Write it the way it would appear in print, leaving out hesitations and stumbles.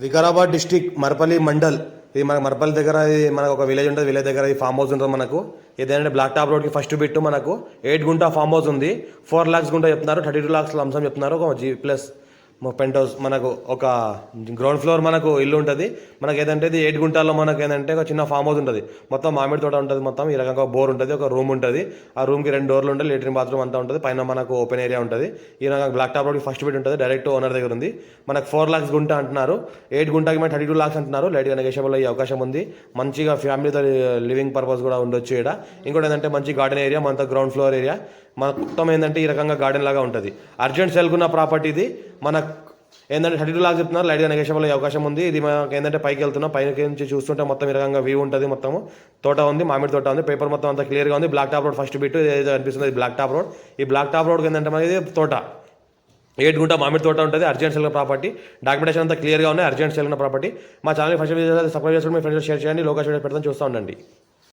Vikarabad district Marapalli mandal. ఇది మన మరపల్లి దగ్గర మనకు ఒక విలేజ్ ఉంటుంది. విలేజ్ దగ్గర ఈ ఫామ్ హౌస్ ఉంటుంది మనకు. ఏదంటే బ్లాక్ టాప్ రోడ్కి ఫస్ట్ బిట్ మనకు 8 గుంట ఫామ్ హౌస్ ఉంది. 4 lakhs గుంట చెప్తున్నారు, 32 lakhs లంసం చెప్తున్నారు. ఒక G+ పెంట్ హౌస్ మనకు ఒక గ్రౌండ్ ఫ్లోర్ మనకు ఇల్లు ఉంటుంది. మనకి ఏదంటే 8 గుంటల్లో మనకు ఏంటంటే ఒక చిన్న ఫామ్ హౌస్ ఉంటుంది. మొత్తం మామిడి తోట ఉంటుంది. మొత్తం ఈ రకంగా బోర్ ఉంటుంది. ఒక రూమ్ ఉంటుంది. ఆ రూమ్కి 2 డోర్లు ఉంటాయి. లేట్రిన్ బాత్రూమ్ అంతా ఉంటుంది. పైన మనకు ఓపెన్ ఏరియా ఉంటుంది. ఈ రకంగా బ్లాక్ టాప్ రోడ్కి ఫస్ట్ బిట్ ఉంటుంది. డైరెక్ట్ ఓనర్ దగ్గర ఉంది. మనకు 4 lakhs గుంట అంటున్నారు. 8 గుంటకి మన 32 lakhs అంటున్నారు. లైట్గా నెగోషియబుల్ అయ్యే అవకాశం ఉంది. మంచిగా ఫ్యామిలీతో లివింగ్ పర్పస్ కూడా ఉండొచ్చు ఇక్కడ. ఇంకోటి ఏంటంటే మంచి గార్డెన్ ఏరియా, మనతో గ్రౌండ్ ఫ్లోర్ ఏరియా మొత్తం ఏంటంటే ఈ రకంగా గార్డెన్ లాగా ఉంటుంది. అర్జెంట్ సెల్కున్న ప్రాపర్టీ ఇది. మన ఏంటంటే 32 lakhs చెప్తున్నారు. లైట్గా నెగోషియబుల్ అయ్యే అవకాశం ఉంది. ఇది మనకి ఏంటంటే పైకి వెళ్తున్నాం. పైకి నుంచి చూస్తుంటే మొత్తం ఈ రకంగా వ్యూ ఉంటుంది. మొత్తం తోట ఉంది, మామిడి తోట ఉంది. పేపర్ మొత్తం అంతా క్లియర్గా ఉంది. Black top road first bit ఏదో అనిపిస్తుంది. Black top road. ఈ బ్లాక్ టాప్ రోడ్కి ఏంటంటే మనకి తోట 8 గుంట మామిడి తోట ఉంటుంది. Urgent cell property. డాక్యుమెంటేషన్ అంతా క్లియర్గా ఉన్నాయి. Urgent cell property. మా ఛానల్ ఫస్ట్ సబ్స్క్రైబ్ చేసుకుని మీ ఫ్రెండ్స్ షేర్ చేయండి. లోకేష్ వీడియో పెడతాను, చూస్తూ ఉండండి.